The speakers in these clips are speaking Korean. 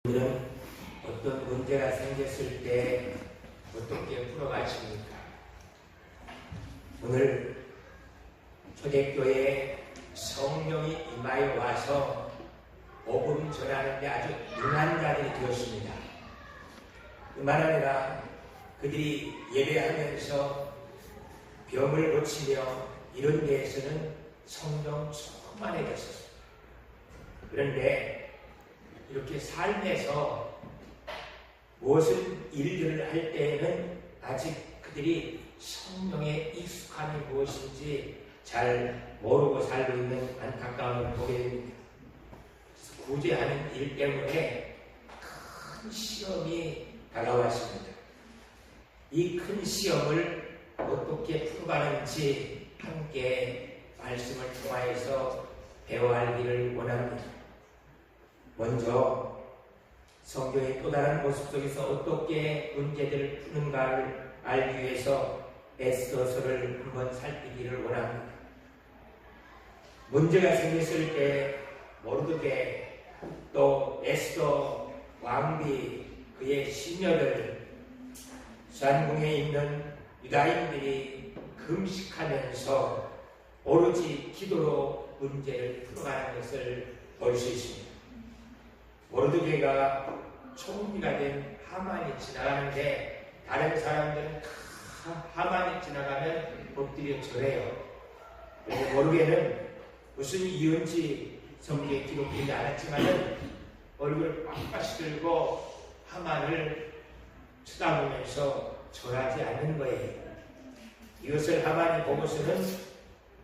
오늘은 어떤 문제가 생겼을 때 어떻게 풀어가십니까? 오늘 초대교회에 성령이 임하여 와서 복음 전하는데 아주 능한 자들이 되었습니다. 그만 아니라 그들이 예배하면서 병을 고치며 이런 데에서는 성령 충만해졌었습니다. 그런데 이렇게 삶에서 무엇을 일들을 할 때에는 아직 그들이 성령에 익숙함이 무엇인지 잘 모르고 살고 있는 안타까움을 보게 됩니다. 구제하는 일 때문에 큰 시험이 다가왔습니다. 이 큰 시험을 어떻게 풀어가는지 함께 말씀을 통하여서 배워알기를 원합니다. 먼저 성경의 또 다른 모습 속에서 어떻게 문제들을 푸는가를 알기 위해서 에스더서를 한번 살피기를 원합니다. 문제가 생겼을 때 모르드게 또 에스더 왕비 그의 시녀들 수환궁에 있는 유다인들이 금식하면서 오로지 기도로 문제를 풀어가는 것을 볼 수 있습니다. 모르드게가 총리가 된 하만이 지나가는데 다른 사람들은 다 하만이 지나가면 엎드려 절해요. 그런데 모르게는 무슨 이유인지 성경에 기록되지 않았지만 얼굴을 빡빡이 들고 하만을 쳐다보면서 절하지 않는 거예요. 이것을 하만이 보고서는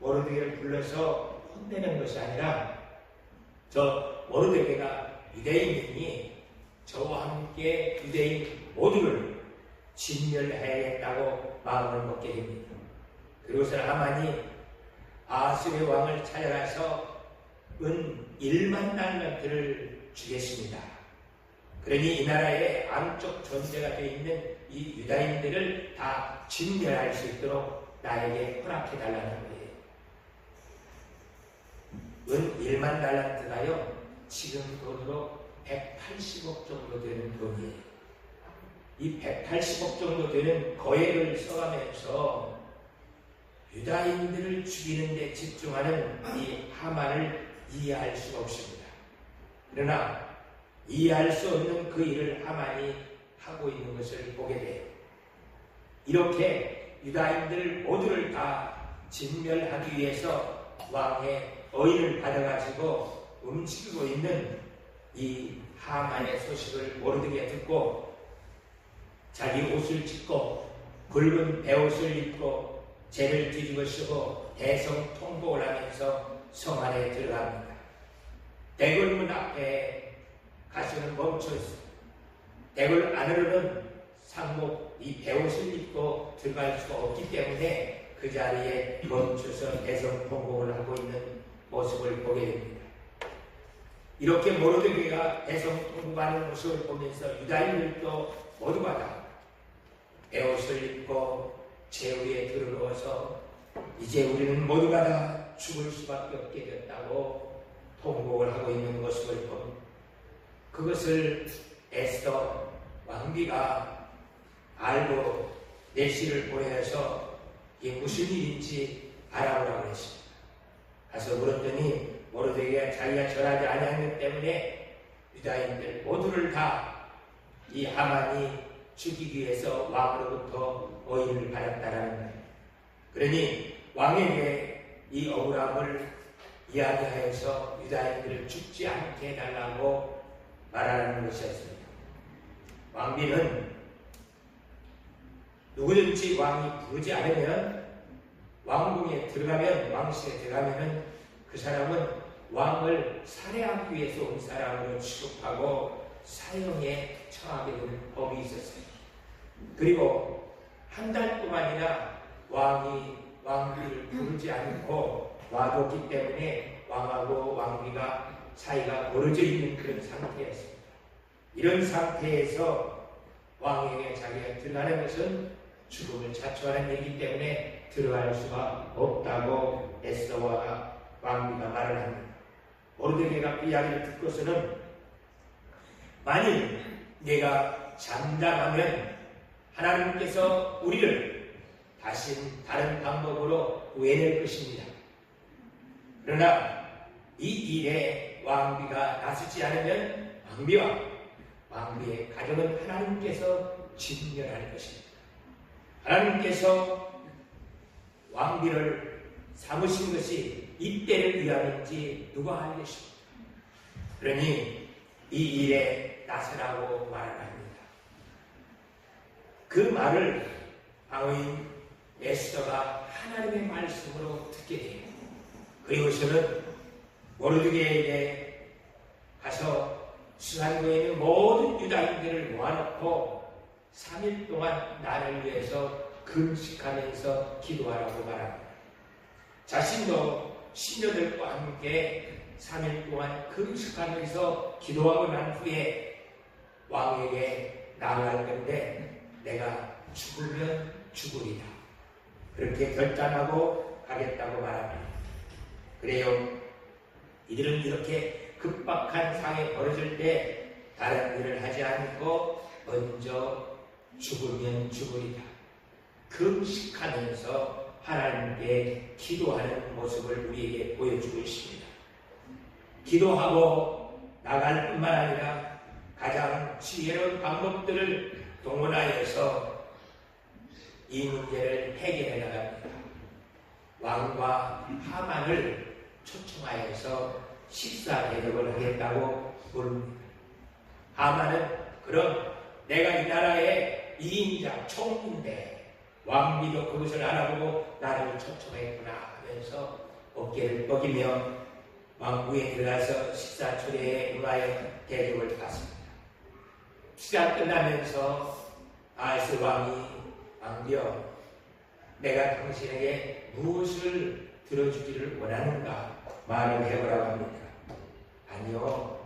모르드게를 불러서 혼내는 것이 아니라 저 모르드게가 유대인이니 저와 함께 유대인 모두를 진멸해야겠다고 마음을 먹게 됩니다. 그리고서 하만이 아수르의 왕을 찾아가서 은 1만 달란트를 주겠습니다. 그러니 이 나라에 암적 존재가 되어 있는 이 유다인들을 다 진멸할 수 있도록 나에게 허락해달라는 거예요. 은 1만 달란트가요 지금 돈으로 180억 정도 되는 돈이에요. 이 180억 정도 되는 거액을 써가면서 유다인들을 죽이는 데 집중하는 이 하만을 이해할 수가 없습니다. 그러나 이해할 수 없는 그 일을 하만이 하고 있는 것을 보게 돼요. 이렇게 유다인들 모두를 다 진멸하기 위해서 왕의 어의를 받아가지고 움직이고 있는 이 하만의 소식을 모르드게 듣고 자기 옷을 찢고 굵은 베옷을 입고 재를 뒤집어 쓰고 대성 통곡을 하면서 성 안에 들어갑니다. 대궐문 앞에 가시는 멈춰 있습니다. 대궐 안으로는 상목 이 베옷을 입고 들어갈 수가 없기 때문에 그 자리에 멈춰서 대성 통곡을 하고 있는 모습을 보게 됩니다. 이렇게 모르드게가 대성 통곡하는 모습을 보면서 유다인들도 모두가 다 베옷을 입고 제위에 들어누워서 이제 우리는 모두가 다 죽을 수밖에 없게 됐다고 통곡을 하고 있는 모습을 본 그것을 에스더 왕비가 알고 내시를 보내서 이게 무슨 일인지 알아보라고 했습니다. 가서 물었더니 모르드게가 자기가 절하지 아니하는 것 때문에 유다인들 모두를 다 이 하만이 죽이기 위해서 왕으로부터 어의를 받았다라는 거예요. 그러니 왕에게 이 억울함을 이야기하여서 유다인들을 죽지 않게 해달라고 말하는 것이었습니다. 왕비는 누구든지 왕이 부르지 않으면 왕궁에 들어가면 왕실에 들어가면 그 사람은 왕을 살해하기 위해서 온 사람으로 취급하고 사형에 처하게 되는 법이 있었어요. 그리고 한 달 동안이나 왕이 왕비를 부르지 않고 와뒀기 때문에 왕하고 왕비가 사이가 멀어져 있는 그런 상태였습니다. 이런 상태에서 왕에게 자기가 들어가는 것은 죽음을 자초하는 일이기 때문에 들어갈 수가 없다고 에스더와 왕비가 말을 합니다. 모르드게가 그 이야기를 듣고서는 만일 내가 잠잠하면 하나님께서 우리를 다시 다른 방법으로 구해낼 것입니다. 그러나 이 일에 왕비가 나서지 않으면 왕비의 가정은 하나님께서 진멸할 것입니다. 하나님께서 왕비를 삼으신 것이 이때를 위함인지 누가 알겠습니까? 그러니 이 일에 나서라고 말을 합니다. 그 말을 방어인 에스더가 하나님의 말씀으로 듣게 돼요. 그리고서는 모르드게에게 가서 수산고에 있는 모든 유다인들을 모아놓고 3일 동안 나를 위해서 금식하면서 기도하라고 말합니다. 자신도 신녀들과 함께 3일 동안 금식하면서 기도하고 난 후에 왕에게 나아갈 건데 내가 죽으면 죽으리라. 그렇게 결단하고 가겠다고 말합니다. 그래요. 이들은 이렇게 급박한 상황이 벌어질 때 다른 일을 하지 않고 먼저 죽으면 죽으리라. 금식하면서 하나님께 기도하는 모습을 우리에게 보여주고 있습니다. 기도하고 나갈 뿐만 아니라 가장 지혜로운 방법들을 동원하여서 이 문제를 해결해 나갑니다. 왕과 하만을 초청하여서 식사 대접을 하겠다고 부릅니다. 하만은 그럼 내가 이 나라의 2인자 총인데 왕비도 그것을 알아보고 나를 초청했구나 하면서 어깨를 뻐기며 왕궁에 들어가서 식사 초대에 응하여 대접을 받습니다. 식사 끝나면서 아하스 왕이 왕비여 내가 당신에게 무엇을 들어주기를 원하는가 말을 해보라고 합니다. 아니요,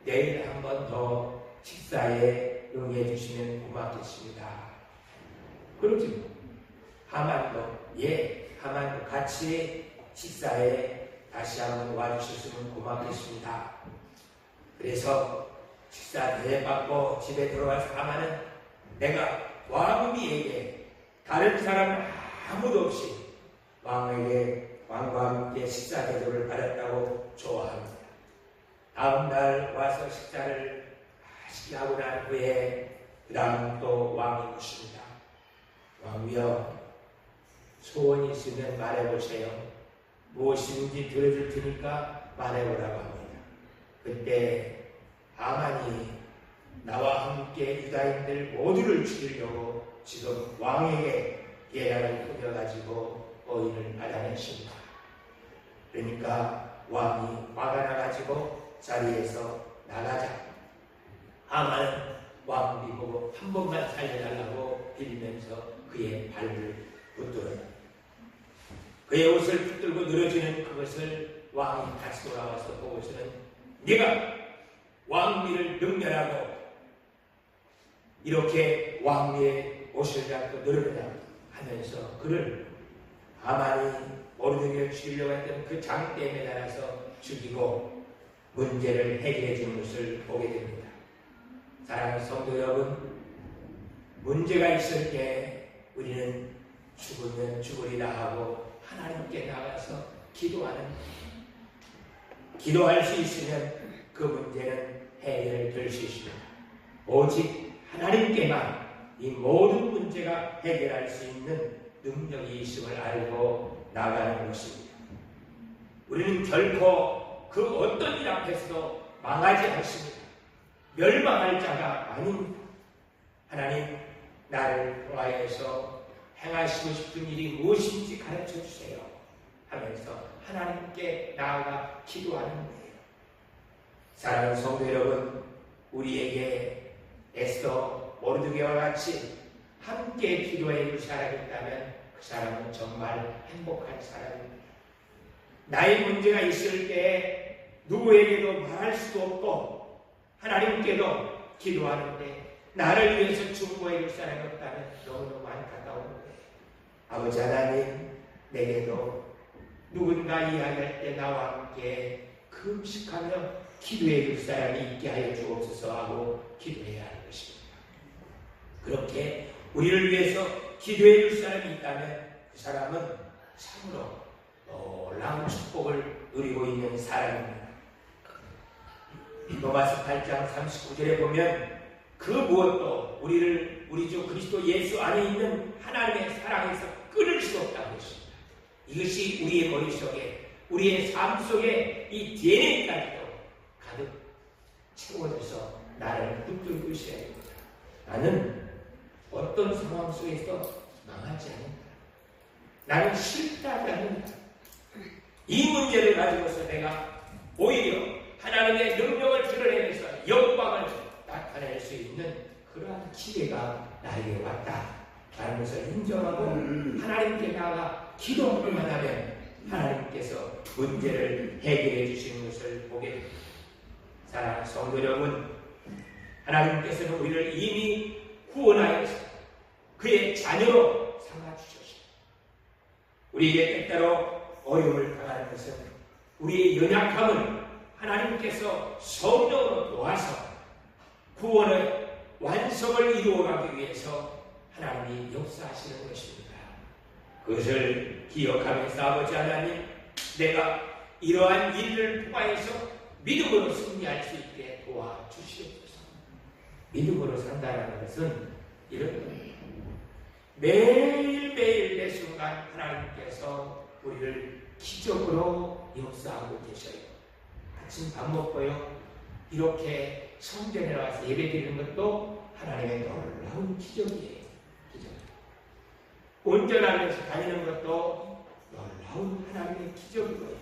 내일 한 번 더 식사에 응해 주시면 고맙겠습니다. 그렇지 뭐. 하만도 같이 식사에 다시 한번 와주셨으면 고맙겠습니다. 그래서 식사 대접받고 집에 들어가서 하만은 내가 왕비에게 다른 사람 아무도 없이 왕과 함께 식사 대접을 받았다고 좋아합니다. 다음 날 와서 식사를 맛있게 하고 난 후에 그 다음 또 왕이 묻습니다. 왕이여, 소원이 있으면 말해보세요. 무엇인지 들어줄 테니까 말해보라고 합니다. 그때 하만이 나와 함께 유다인들 모두를 죽이려고 지금 왕에게 계략을 꾸며가지고 어인을 받아냈습니다. 그러니까 왕이 화가 나가지고 자리에서 나가자. 하만은 왕비 보고 한 번만 살려달라고 빌면서 그의 발을 붙들어요. 그의 옷을 붙들고 늘어지는 그것을 왕이 다시 돌아와서 보고서는 네가 왕비를 능멸하고 이렇게 왕비의 옷을 잡고 늘어지냐 하면서 그를 하만이 모르드게를 죽이려고 했던 그 장대에 매달아서 죽이고 문제를 해결해 주는 것을 보게 됩니다. 사랑하는 성도 여러분, 문제가 있을 때 우리는 죽으면 죽으리라 하고 하나님께 나가서 기도할 수 있으면 그 문제는 해결될 수 있습니다. 오직 하나님께만 이 모든 문제가 해결할 수 있는 능력이 있음을 알고 나가는 것입니다. 우리는 결코 그 어떤 일 앞에서도 망하지 않습니다. 멸망할 자가 아닙니다. 하나님, 나를 통하여서 행하시고 싶은 일이 무엇인지 가르쳐 주세요 하면서 하나님께 나아가 기도하는 거예요. 사랑하는 성도 여러분, 우리에게 에스더, 모르드게와 같이 함께 기도해 줄 사람이 있다면 그 사람은 정말 행복한 사람입니다. 나의 문제가 있을 때 누구에게도 말할 수도 없고 하나님께도 기도하는데 나를 위해서 중보해 줄 사람이 없다면 너무너무 안타까운 거예요. 아버지 하나님, 내게도 누군가 이야기할 때 나와 함께 금식하며 기도해 줄 사람이 있게 하여 주옵소서 하고 기도해야 하는 것입니다. 그렇게 우리를 위해서 기도해 줄 사람이 있다면 그 사람은 참으로 놀라운 축복을 누리고 있는 사람입니다. 로마서 8장 39절에 보면 그 무엇도 우리 주 그리스도 예수 안에 있는 하나님의 사랑에서 끊을 수 없다고 했습니다. 이것이 우리의 머릿속에, 우리의 삶 속에 이 DNA까지도 가득 채워져서 나를 붙들고 있어야 됩니다. 나는 어떤 상황 속에서 망하지 않는다. 나는 실패하지 않는다. 이 문제를 가지고서 내가 오히려 하나님의 능력을 드러내면서 영광을 나타낼 수 있는 그러한 기회가 나에게 왔다라는 것을 인정하고 하나님께 나아가 기도하기만 하면 하나님께서 문제를 해결해 주시는 것을 보게 됩니다. 사랑하는 성도 여러분, 하나님께서는 우리를 이미 구원하여서 그의 자녀로 삼아주셨습니다. 우리에게 때때로 어려움을 당하는 것은 우리의 연약함을 하나님께서 성령으로 도와서 구원의 완성을 이루어가기 위해서 하나님이 역사하시는 것입니다. 그것을 기억하면서 아버지 하나님, 내가 이러한 일을 통하여서 믿음으로 승리할 수 있게 도와주시옵소서. 믿음으로 산다는 것은 이런 겁니다. 매일매일 매 순간 하나님께서 우리를 기적으로 역사하고 계셔요. 아침 밥 먹고요, 이렇게 성전에 나와서 예배드리는 것도 하나님의 놀라운 기적이에요. 기적. 운전하면서 다니는 것도 놀라운 하나님의 기적이고요.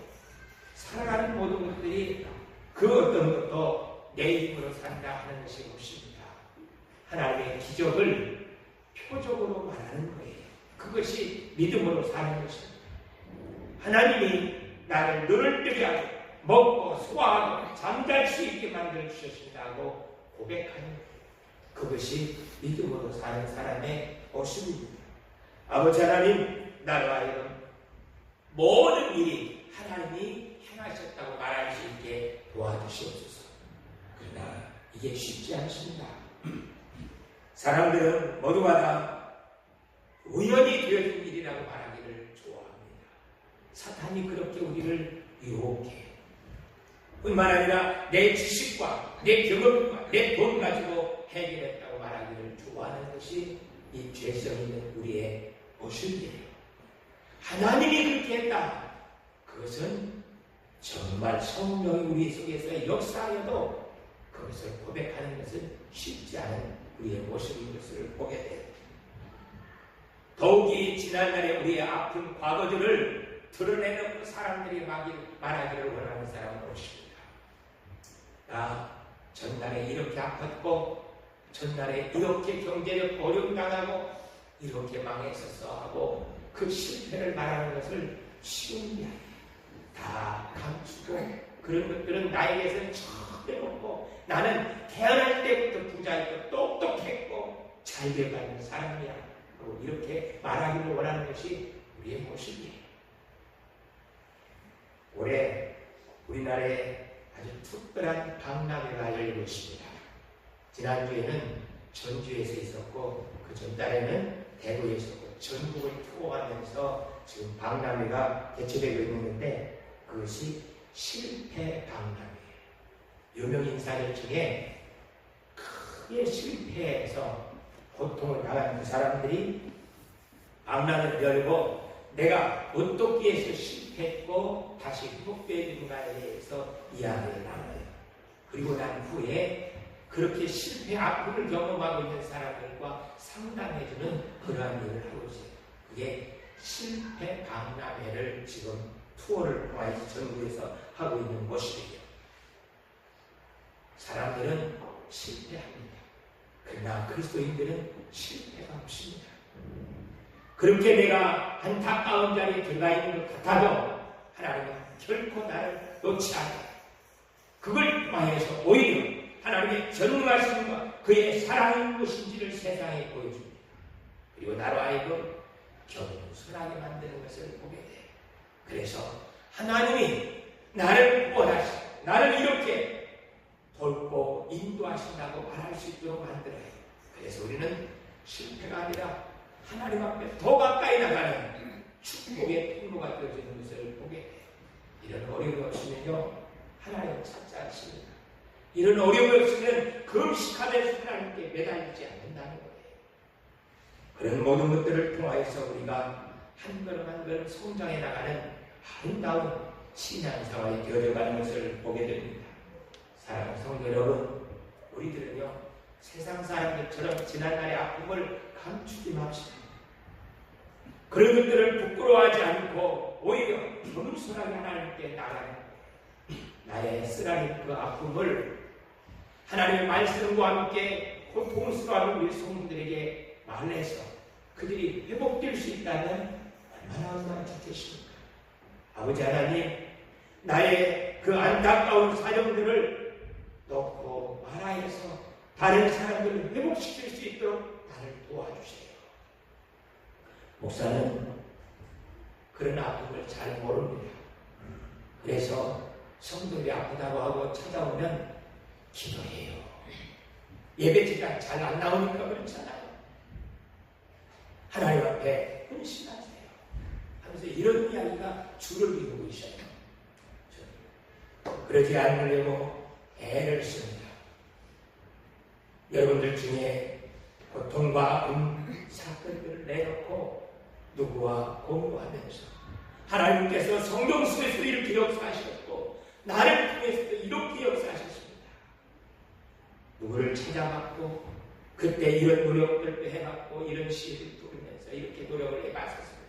살아가는 모든 것들이 그 어떤 것도 내 힘으로 산다 하는 것이 없습니다. 하나님의 기적을 표적으로 말하는 거예요. 그것이 믿음으로 사는 것입니다. 하나님이 나를 눈을 뜨게 하고 먹고 소화하고 잠잘 수 있게 만들어 주셨다고 고백하는 거예요. 그것이 믿음으로 사는 사람의 모습입니다. 아버지 하나님, 나로 하여금 모든 일이 하나님이 행하셨다고 말할 수 있게 도와주시옵소서. 그러나 이게 쉽지 않습니다. 사람들은 모두가 다 우연히 되어진 일이라고 말하기를 좋아합니다. 사탄이 그렇게 우리를 유혹해요. 뿐만 아니라 내 지식과 내 경험과 내 돈 가지고 해결했다고 말하기를 좋아하는 것이 이 죄성 있는 우리의 모습이에요. 하나님이 그렇게 했다. 그것은 정말 성령이 우리 속에서 역사하여도 그것을 고백하는 것은 쉽지 않은 우리의 모습인 것을 보게 돼요. 더욱이 지난날에 우리의 아픈 과거들을 드러내는 사람들이 말하기를 원하는 사람은 없습니다. 나 전날에 이렇게 아팠고, 전날에 이렇게 경제력 어려움 당하고, 이렇게 망했었어 하고 그 실패를 말하는 것을 쉬운 게 아니에요. 다 감추고 그런 것들은 나에게서는 절대 없고, 나는 태어날 때부터 부자였고 똑똑했고 잘 돼가는 사람이야 하고 이렇게 말하기를 원하는 것이 우리의 모습이에요. 올해 우리나라에 아주 특별한 박람회가 열리고 있습니다. 지난주에는 전주에서 있었고, 그 전달에는 대구에서 있었고, 전국을 투어하면서 지금 박람회가 개최되고 있는데, 그것이 실패 박람회예요. 유명 인사들 중에 크게 실패해서 고통을 당한 그 사람들이 박람회를 열고, 내가 어떻게 해서 실패했고 다시 회복되는가에 대해서 이야기를 나눠요. 그리고 난 후에 그렇게 실패 아픔을 경험하고 있는 사람들과 상담해주는 그러한 일을 하고 있어요. 그게 실패 박람회를 지금 투어를 통해서 전국에서 하고 있는 곳이에요. 사람들은 실패합니다. 그러나 그리스도인들은 실패가 없습니다. 그렇게 내가 안타까운 자리에 들어가 있는 것 같아도 하나님은 결코 나를 놓지 않아요. 그걸 통해서 오히려 하나님의 전능하심과 그의 사랑이 무엇인지를 세상에 보여줍니다. 그리고 나로 하여금 겸손하게 만드는 것을 보게 돼요. 그래서 하나님이 나를 구원하시고 나를 이렇게 돕고 인도하신다고 말할 수 있도록 만들어요. 그래서 우리는 실패가 아니라 하나님 앞에 더 가까이 나가는 축복의 통로가 되어지는 것을 보게 해요. 이런 어려움이 없으면요, 하나님 찾지 않습니다. 이런 어려움이 없으면 금식하면서 하나님께 매달리지 않는다는 거예요. 그런 모든 것들을 통하여서 우리가 한 걸음 한 걸음 성장해 나가는 아름다운 신앙생활이 되어져가는 것을 보게 됩니다. 사랑하는 성도 여러분, 우리들은요, 세상 사람들처럼 지난날의 아픔을 감추지 맙시다. 그런 것들을 부끄러워하지 않고 오히려 겸손하게 하나님께 나가는 나의 쓰라린 그 아픔을 하나님의 말씀과 함께 고통스러워하는 우리 성도들에게 말해서 그들이 회복될 수 있다면 얼마나 얼마나 좋겠습니까? 아버지 하나님, 나의 그 안타까운 사정들을 놓고 말하여서 다른 사람들을 회복시킬 수 있도록 나를 도와주세요. 목사는 그런 아픔을 잘 모릅니다. 그래서 성도들이 아프다고 하고 찾아오면 기도해요. 예배지가 잘 안 나오니까 그렇잖아요. 하나님 앞에 헌신하세요 하면서 이런 이야기가 주를 이루고 있어요. 그러지 않으려고 애를 씁니다. 여러분들 중에 고통과 사건들을 내놓고 누구와 공유하면서 하나님께서 성령 속에서 이렇게 역사하셨고 나를 통해서도 이렇게 역사하셨습니다. 누구를 찾아봤고 그때 이런 노력들도 해봤고 이런 시를 부르면서 이렇게 노력을 해봤었습니다.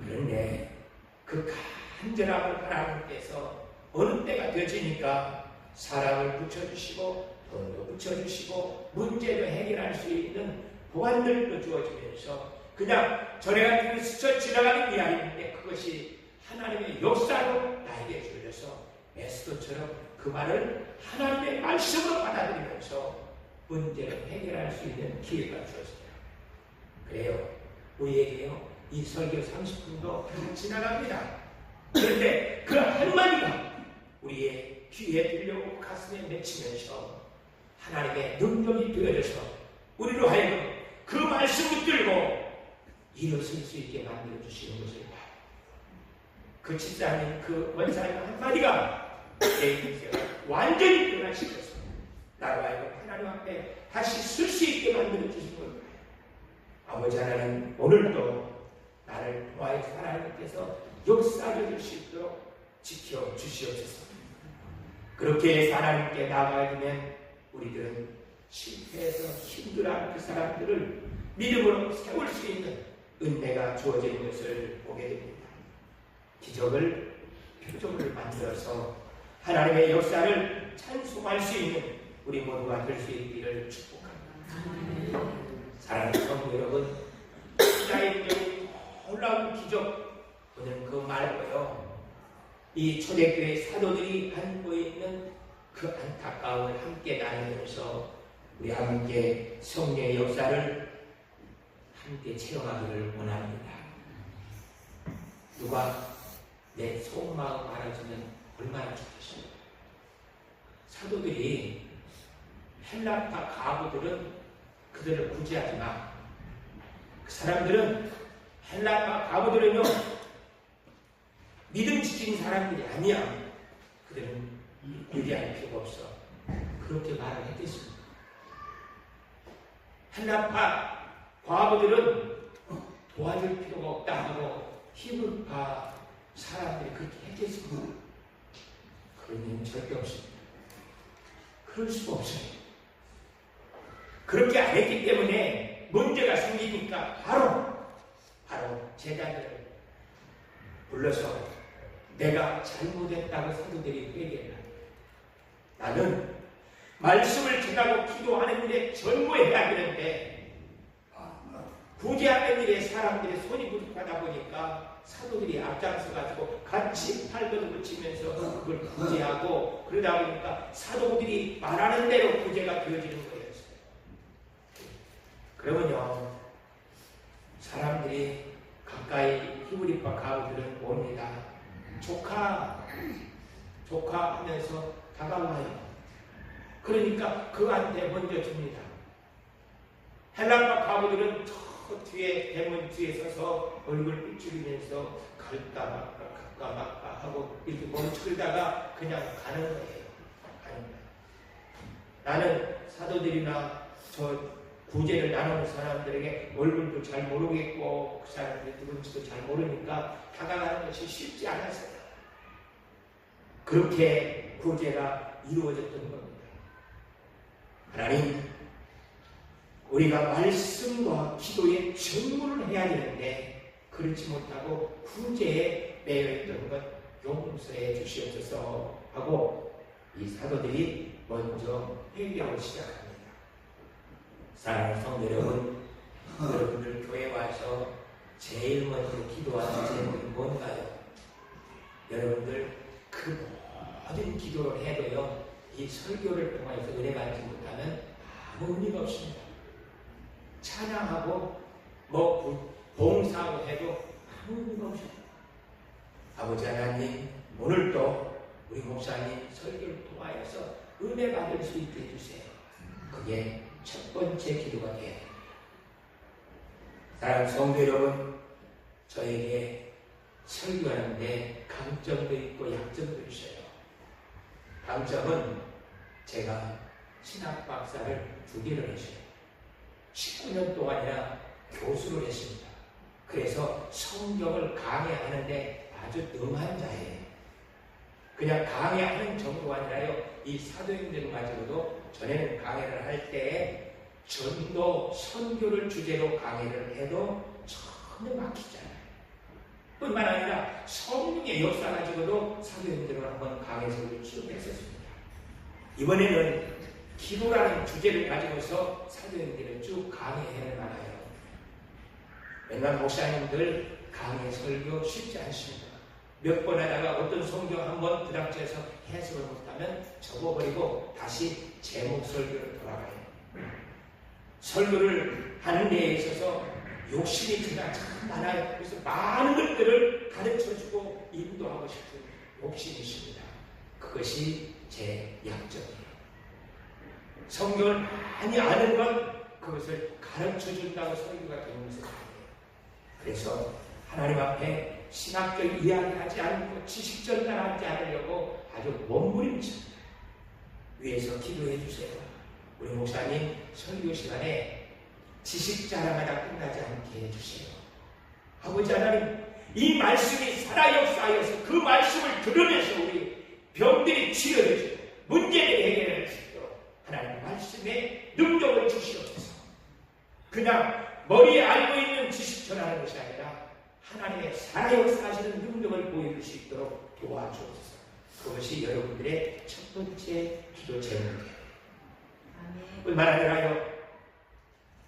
그런데 그 간절함을 하나님께서 어느 때가 되지니까 사랑을 붙여주시고 돈도 붙여주시고 문제도 해결할 수 있는 보안들도 주어지면서 그냥 전에 같은 스쳐 지나가는 이야기인데 그것이 하나님의 역사로 나에게 주어져서 에스더처럼 그 말을 하나님의 말씀으로 받아들이면서 문제를 해결할 수 있는 기회가 주어져요. 그래요. 우리에게요. 이 설교 30분도 다 지나갑니다. 그런데 그 한마디가 우리의 귀에 들려오고 가슴에 맺히면서 하나님의 능력이 되어져서 우리로 하여금 그 말씀 붙들고 일어설 수 있게 만들어주시는 것을 봐요. 그 집사님, 그 원사님 한마디가 내 인생을 완전히 변화시켜서 나로 하여금 하나님 앞에 다시 쓸 수 있게 만들어주신 걸 봐요. 아버지 하나님, 오늘도 나를 통하여서 하나님께서 역사해 줄 수 있도록 지켜주시옵소서. 그렇게 해서 하나님께 나아가야 되면 우리들은 실패해서 힘들어하는 그 사람들을 믿음으로 세울 수 있는 은혜가 주어지는 것을 보게 됩니다. 기적을, 표적을 만들어서 하나님의 역사를 찬송할 수 있는 우리 모두가 될 수 있기를 축복합니다. 사랑하는 성도 여러분, 이스라엘의 놀라운 기적, 오늘 그 말고요. 이 초대교회 사도들이 안고 있는 그 안타까움을 함께 나누면서 우리 함께 성령의 역사를 함께 체험하기를 원합니다. 누가 내 속마음 알아주면 얼마나 좋겠습니까? 사도들이 헬라파 가부들은 그들을 구제하지 마. 그 사람들은 헬라파 가부들은요 믿음 지킨 사람들이 아니야. 그들은 유리할 필요가 없어. 그렇게 말을 했겠습니다. 헬라파 과부들은 도와줄 필요가 없다 하고 히브리파 사람들이 그렇게 했겠습니다. 그런 일은 절대 없습니다. 그럴 수가 없어요. 그렇게 안 했기 때문에 문제가 생기니까 바로 제자들을 불러서 내가 잘못했다고 사도들이 회개를 합니다. 나는 말씀을 전하고 기도하는 일에 전무해야 되는데 구제하는 일에 사람들의 손이 부족하다 보니까 사도들이 앞장서가지고 같이 팔도 붙이면서 그걸 구제하고 그러다 보니까 사도들이 말하는 대로 구제가 되어지는 거였어요. 그러면요 사람들이 가까이 히브리파 가부들은 옵니다. 조카 하면서 다가와요. 그러니까 그한테 먼저 줍니다. 헬라파 과부들은 저 뒤에 대문 뒤에 서서 얼굴 삐죽이면서 갈까 말까 하고 이렇게 멈추다가 그냥 가는 거예요. 나는 사도들이나 저 구제를 나누는 사람들에게 얼굴도 잘 모르겠고 그 사람들이 누군지도 잘 모르니까 다가가는 것이 쉽지 않았어요. 그렇게 구제가 이루어졌던 겁니다. 하나님, 우리가 말씀과 기도에 전무를 해야 되는데 그렇지 못하고 구제에 매여있던 것 용서해 주시옵소서 하고 이 사도들이 먼저 회개하고 시작합니다. 사랑하는 성도 여러분, 여러분들 교회 와서 제일 먼저 기도하는 제목이 뭔가요? 여러분들 그 모든 기도를 해도요, 이 설교를 통해서 은혜 받지 못하면 아무 의미가 없습니다. 찬양하고 봉사하고 해도 아무 의미가 없습니다. 아버지 하나님, 오늘도 우리 목사님 설교를 통하여서 은혜 받을 수 있게 해주세요. 그게 첫 번째 기도가 돼야 됩니다. 사랑하는 성도 여러분, 저에게 설교하는데 강점도 있고 약점도 있어요. 강점은 제가 신학 박사를 2개를 했어요. 19년 동안이나 교수를 했습니다. 그래서 성경을 강해하는데 아주 능한 자예요. 그냥 강해하는 정도가 아니라요, 이 사도행전까지도 전에는 강해를 할 때 전도, 선교를 주제로 강해를 해도 전혀 막히지 않아요. 뿐만 아니라 성령의 역사 가지고도 사도행전을 한번 강해서를 기록했었습니다. 이번에는 기도라는 주제를 가지고서 사도행전을 쭉 강해해 나가요. 맨날 목사님들 강해 설교 쉽지 않습니다. 몇 번 하다가 어떤 성경 한번 부닥쳐서 해석을 못하면 접어버리고 다시 제목 설교를 돌아가요. 설교를 하는 데에 있어서 욕심이 제가 참 많아요. 그래서 많은 것들을 가르쳐주고 인도하고 싶은 욕심이 있습니다. 그것이 제 약점이에요. 성경을 많이 아는 건 그것을 가르쳐준다고 설교가 되는 것은 아니에요. 그래서 하나님 앞에 신학적 이야기하지 않고 지식 전달하지 않으려고 아주 몸부림칩니다. 위에서 기도해 주세요. 우리 목사님 설교 시간에 지식 자랑하다 끝나지 않게 해주세요. 아버지 하나님, 이 말씀이 살아 역사하여서 그 말씀을 들으면서 우리 병들이 치료되시고 문제를 해결할 수 있도록 하나님 말씀에 능력을 주시옵소서. 그냥 머리에 알고 있는 지식 전하는 것이 아니라 하나님의 살아 역사하시는 능력을 보여줄 수 있도록 도와주옵소서. 그것이 여러분들의 첫 번째 기도 제목이에요. 뿐만 아니라요,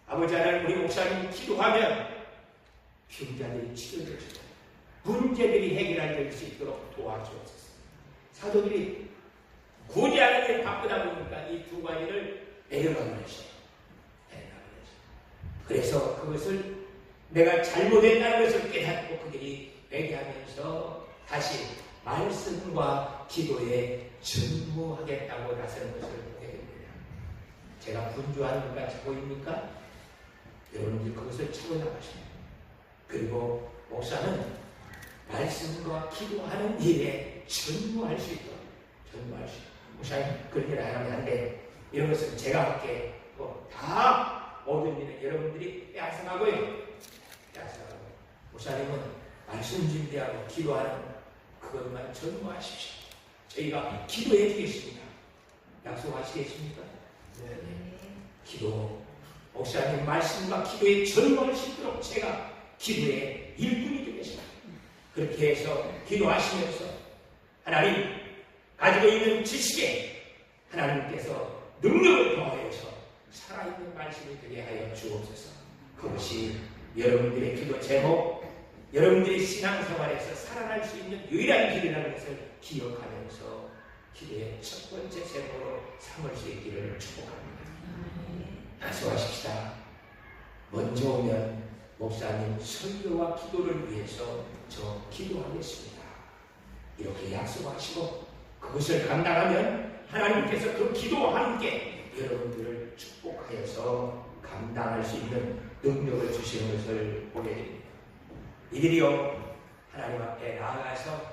아버지 하나님, 우리 목사님 기도하면 병자들이 치료되시고 문제들이 해결될 수 있도록 도와주옵소서. 사도들이 구제하는 게 바쁘다 보니까 이 2가지를 내려가고 계셔요. 그래서 그것을 내가 잘못했다는 것을 깨닫고 그들이 회개하면서 다시 말씀과 기도에 전무하겠다고 나서는 것을 보게 됩니다. 제가 분주하는 것 같이 보입니까? 여러분들 그것을 차고 나가십니다. 그리고 목사는 말씀과 기도하는 일에 전무할 수 있도록 전무할 수 있도록 목사님 그렇게 하면 안 돼. 이런 것은 제가 할게. 다 모든 일은 여러분들이 약속하고요. 약속하고 목사님은 말씀 준비하고 기도하는 그것만 전무하십시오. 저희가 기도해 주겠습니다. 약속하시겠습니까? 네. 기도, 목사님 말씀과 기도에 전무할 수 있도록 제가 기도의 일꾼이 되겠습니다. 그렇게 해서 기도하시면서 하나님 가지고 있는 지식에 하나님께서 능력을 더하여서 살아있는 말씀이 되게 하여 주옵소서. 그것이 여러분들의 기도 제목, 여러분들의 신앙생활에서 살아날 수 있는 유일한 길이라는 것을 기억하면서 기도의 첫 번째 제목으로 삼을 수 있기를 축복합니다. 약속하십시다. 먼저 오면 목사님 설교와 기도를 위해서 저 기도하겠습니다. 이렇게 약속하시고 그것을 감당하면 하나님께서 그 기도와 함께 여러분들을 축복하여서 감당할 수 있는 능력을 주시는 것을 보게 됩니다. 이들이요 하나님 앞에 나아가서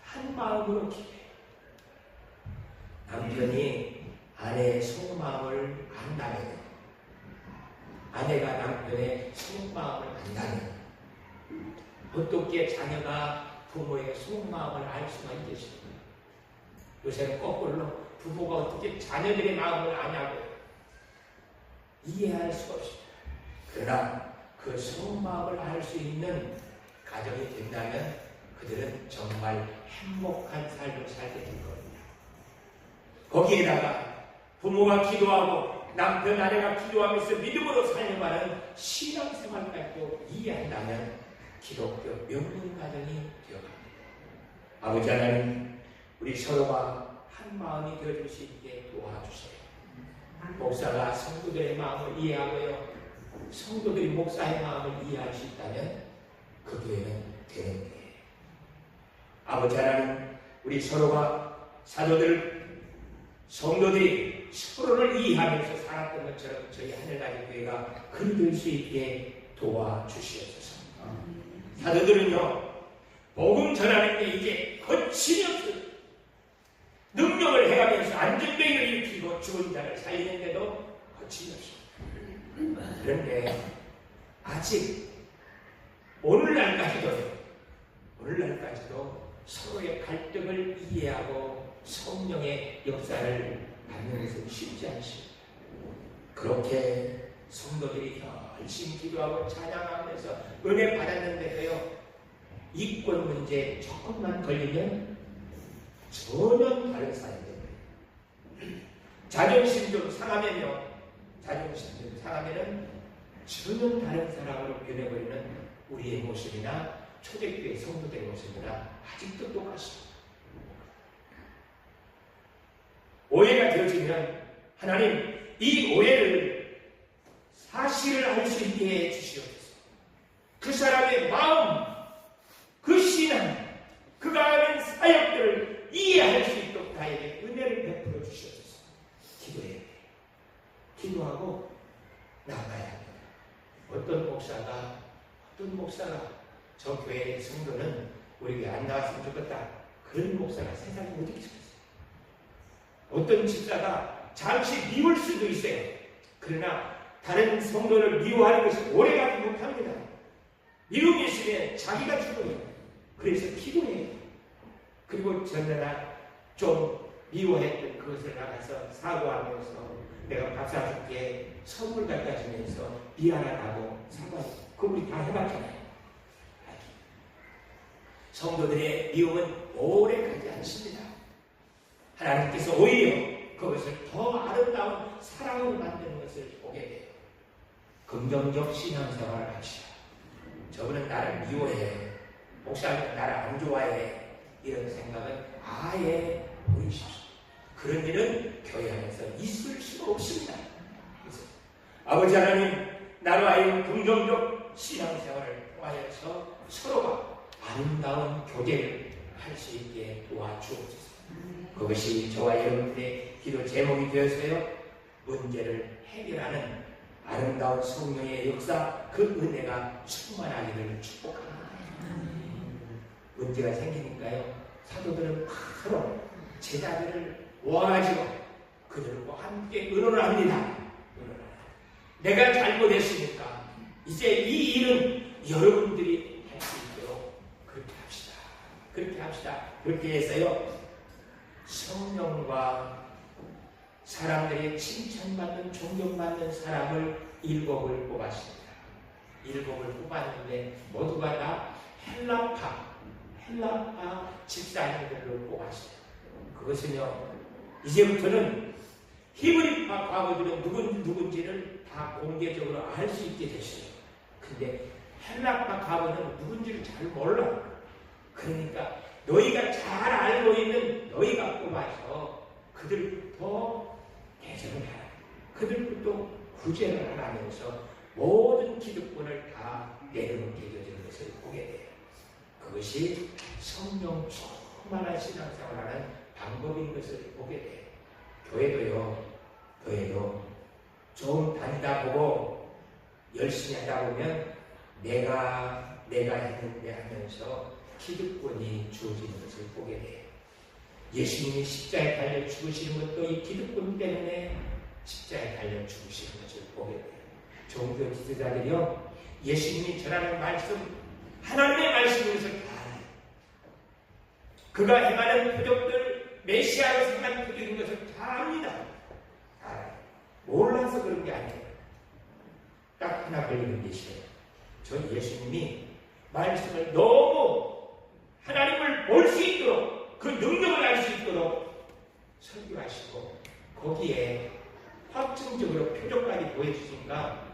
한 마음으로 기도해요. 남편이 아내의 속마음을 안다면, 아내가 남편의 속마음을 안다면, 어떻게 자녀가 부모의 속마음을 알 수가 있겠습니까? 요새는 거꾸로 부모가 어떻게 자녀들의 마음을 아냐고요. 이해할 수가 없습니다. 그러나 그 속마음을 알 수 있는 가정이 된다면 그들은 정말 행복한 삶을 살게 될 겁니다. 거기에다가 부모가 기도하고 남편, 아내가 기도하면서 믿음으로 살려가는 신앙생활까지도 이해한다면 기독교 명문가정이 되어갑니다. 아버지 하나님, 우리 서로가 한 마음이 되어줄 수 있게 도와주세요. 목사가 성도들의 마음을 이해하고요, 성도들이 목사의 마음을 이해할 수 있다면 그 교회는 되는 거예요. 아버지 하나님, 우리 서로가 사도들, 성도들이 서로를 이해하면서 살았던 것처럼 저희 하늘나라 교회가 그리 될 수 있게 도와주시옵소서. 사도들은요, 복음 전하는 게 이제 거침이 없어요. 능력을 해가면서 안전병을 일으키고 죽은 자를 살리는데도 거침이 없어요. 그런데 아직 오늘날까지도 서로의 갈등을 이해하고 성령의 역사를 받는 것은 쉽지 않습니다. 그렇게 성도들이 열심히 기도하고 찬양하면서 은혜 받았는데도요, 이권 문제 조금만 걸리면 전혀 다른 사람이 됩니다. 자존심 좀 상하면은 전혀 다른 사람으로 변해버리는 우리의 모습이나 초대교회 성도들의 모습이나 아직도 똑같습니다. 오해가 되어지면 하나님, 이 오해를 사실을 알 수 있게 해주시옵소서. 그 사람의 마음, 그 신앙, 그가 하는 사역들을 이해할 수 있도록 나에게 은혜를 베풀어 주시옵소서. 기도해야 돼요. 기도하고 나가야 합니다. 어떤 목사가 저 교회의 성도는 우리 교회 안 나왔으면 좋겠다, 그런 목사가 세상에 어디 있겠어요? 어떤 집사가 잠시 미울 수도 있어요. 그러나 다른 성도를 미워하는 것이 오래가지 못합니다. 미움이 있으면 자기가 죽어요. 그래서 기도해요. 그리고 전날 좀 미워했던 그것을 나가서 사과하면서 내가 밥 사줄게, 선물 갖다 주면서 미안하다고 사과해요. 그거 우리 다 해봤잖아요. 성도들의 미움은 오래 가지 않습니다. 하나님께서 오히려 그것을 더 아름다운 사랑으로 만드는 것을 보게 돼요. 긍정적 신앙생활을 합시다. 저분은 나를 미워해, 목사님은 나를 안 좋아해, 이런 생각은 아예 버리십시오. 그런 일은 교회 안에서 있을 수가 없습니다. 그래서 아버지 하나님, 나로 하여금 긍정적 신앙생활을 통하여서 서로가 아름다운 교제를 할 수 있게 도와주옵소서. 그것이 저와 여러분들의 기도 제목이 되어서요, 문제를 해결하는 아름다운 성령의 역사, 그 은혜가 충만하기를 축복합니다. 문제가 생기니까요, 사도들은 바로 제자들을 모아가지고 그들과 함께 의논을 합니다. 내가 잘못했으니까 이제 이 일은 여러분들이 할 수 있도록 그렇게 합시다. 그렇게 해서요, 성령과 사람들의 칭찬받는, 존경받는 사람을 7을 뽑았습니다. 7을 뽑았는데 모두가 다 헬라파 집사님들로 뽑았어요. 그것은요, 이제부터는 히브리파 과거들은 누군지를 다 공개적으로 알 수 있게 됐어요. 근데 헬라파 과거는 누군지를 잘 몰라. 그러니까 너희가 잘 알고 있는 너희가 뽑아서 그들부터 개정을 하라, 그들부터 구제를 하라면서 모든 기득권을 다 내려놓게 되는 것을 보게 돼요. 그것이 성령 충만한 신앙생활하는 방법인 것을 보게 돼요. 교회도 좀 다니다 보고 열심히 하다 보면 내가 했는데 하면서 기득권이 주어지는 것을 보게 돼요. 예수님이 십자가에 달려 죽으시는 것도 이 기득권 때문에 십자가에 달려 죽으시는 것을 보게 돼요. 종교 지도자들이요, 예수님이 전하는 말씀, 하나님의 말씀에서 다 알아요. 그가 행하는 표적들, 메시아로 생각한 표적인 것을 다 압니다. 다 알아요. 몰라서 그런 게 아니에요. 딱 하나 걸리는 게 있어요. 저 예수님이 말씀을 너무 하나님을 볼 수 있도록, 그 능력을 알 수 있도록 설교하시고 거기에 확증적으로 표적까지 보여주시니까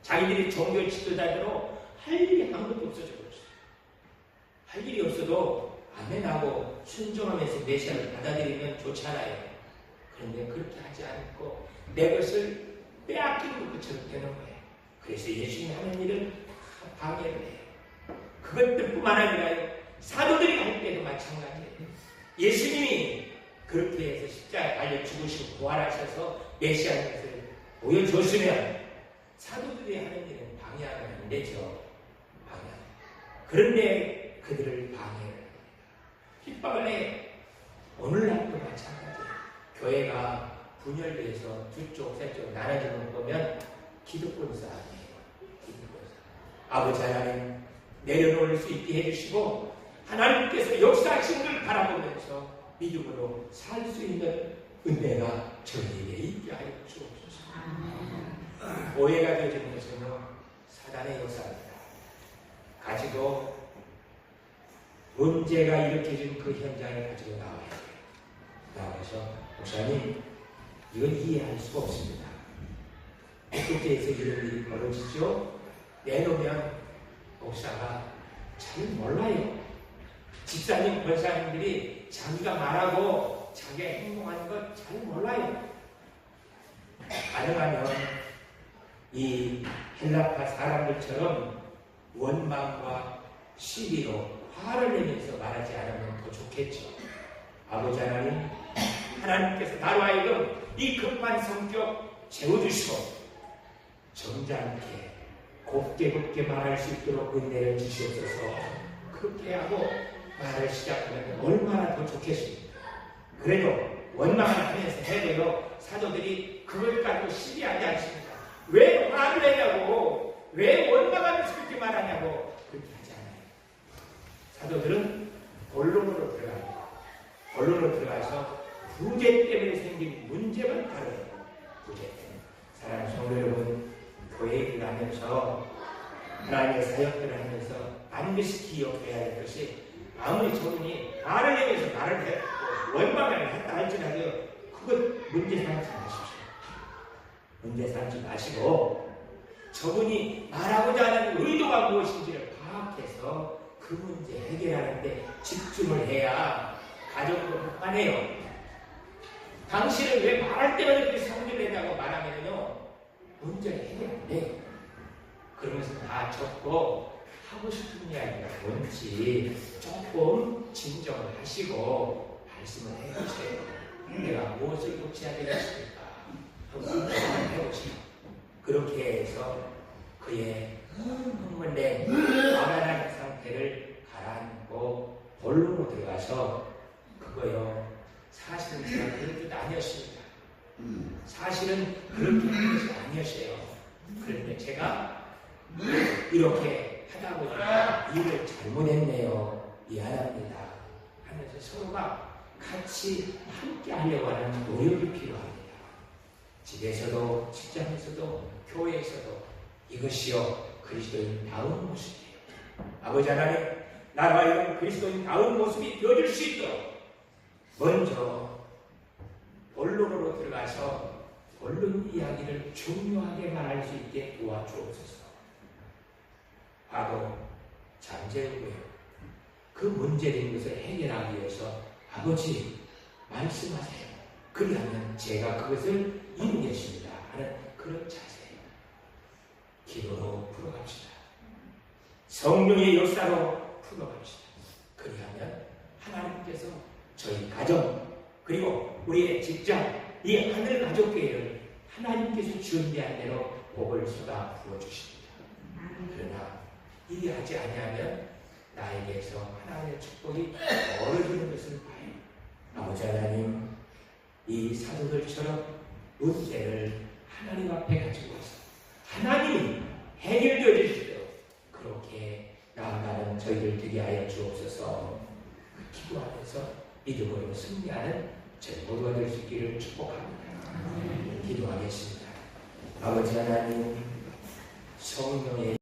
자기들이 종교 지도자대로 할 일이 아무것도 없어져 버렸어요. 할 일이 없어도 아멘하고 순종하면서 메시아를 받아들이면 좋잖아요. 그런데 그렇게 하지 않고 내 것을 빼앗기는 것처럼 되는 거예요. 그래서 예수님이 하는 일을 다 방해를 해요. 그것들뿐만 아니라 사도들이 할 때도 마찬가지예요. 예수님이 그렇게 해서 십자가에 달려 죽으시고 부활하셔서 메시아의 것을 보여줬으면 사도들이 하는 일은 방해하면 안 되죠. 방해. 그런데 그들을 방해를 합니다. 핍박을 해요. 오늘날도 마찬가지예요. 교회가 분열돼서 두 쪽, 세 쪽 나눠지는 거 보면 기득권 싸움이에요. 기득권 싸움. 아버지 하나님 내려놓을 수 있게 해주시고 하나님께서 역사하신 걸 바라보면서 믿음으로 살 수 있는 은혜가 저희에게 있게 하여 주옵소서. 오해가 되어지는 것은 사단의 역사입니다. 가지고 문제가 일으켜진 그 현장에 가지고 나와야 돼요. 나와서 목사님 이건 이해할 수가 없습니다. 어떻게 해서 이런 일이 벌어지죠? 내놓으면 목사가 잘 몰라요. 집사님, 권사님들이 자기가 말하고 자기가 행동하는 것 잘 몰라요. 가능하면 이 헬라파 사람들처럼 원망과 시비로 화를 내면서 말하지 않으면 더 좋겠죠. 아버지 하나님, 하나님께서 나로 하여금 이 급한 성격 재워주시고 점잖게 곱게 말할 수 있도록 은혜를 주시옵소서. 그렇게 하고 말을 시작하면 얼마나 더 좋겠습니까? 그래도 원망을 하면서 해도요, 사도들이 그걸 가지고 시비하지 않습니다. 왜 화를 내냐고, 왜 원망하면서 그렇게 말하냐고 그렇게 하지 않아요. 사도들은 본론으로 들어갑니다. 본론으로 들어가서 부재 때문에 생긴 문제만 다뤄요. 부재 때문에. 사랑하는 성도 여러분, 교회 일을 하면서 하나님의 사역들을 하면서 반드시 기억해야 할 것이, 아무리 저분이 말을 내면서 말을 해 원망을 했다 할지라도 그것 문제 삼지 마십시오. 문제 삼지 마시고 저분이 말하고자 하는 의도가 무엇인지를 파악해서 그 문제 해결하는 데 집중을 해야 가정도 평안해요. 당신은 왜 말할 때마다 그렇게 성질을 내냐고 말하면요, 문제를 해결 안 돼요. 그러면서 다 적고 하고 싶은 이야기가 뭔지 조금 진정을 하시고 말씀을 해보세요. 내가 무엇을 고쳐야 되겠습니까? 하고 해보세요. 그렇게 해서 그의 흥분된 화가 상태를 가라앉고 본론으로 들어가서 그거요, 사실은 제가 그런 뜻 아니었습니다. 사실은 그렇게 하는 것이 아니었어요. 그런데 제가 이렇게 하다 보니까 일을 잘못했네요. 미안합니다. 하면서 서로가 같이 함께 하려고 하는 노력이 필요합니다. 집에서도, 직장에서도, 교회에서도 이것이요, 그리스도인다운 모습이에요. 아버지 하나님, 나로 하여금 그리스도인다운 모습이 되어줄 수 있도록 먼저 본론으로 들어가서 본론 이야기를 중요하게 말할 수 있게 도와주옵소서. 화도 잠재우고요, 그 문제된 것을 해결하기 위해서 아버지 말씀하세요. 그리하면 제가 그것을 이루겠습니다 하는 그런 자세예요. 기도로 풀어갑시다. 성령의 역사로 풀어갑시다. 그리하면 하나님께서 저희 가정, 그리고 우리의 직장, 이 하늘 가족교회를 하나님께서 준비한 대로 복을 쏟아 부어주십니다. 그러나 이리 하지 아니하면 나에게서 하나님의 축복이 멀어지는 것을 봐요. 아버지 하나님, 이 사도들처럼 문제를 하나님 앞에 가지고 와서 하나님이 해결되어 주시도록 그렇게 나아가는 저희들 되게 하여 주옵소서. 기도하면서 믿음으로 승리하는 저희 모두가 될 수 있기를 축복합니다. 기도하겠습니다. 아버지 하나님, 성령의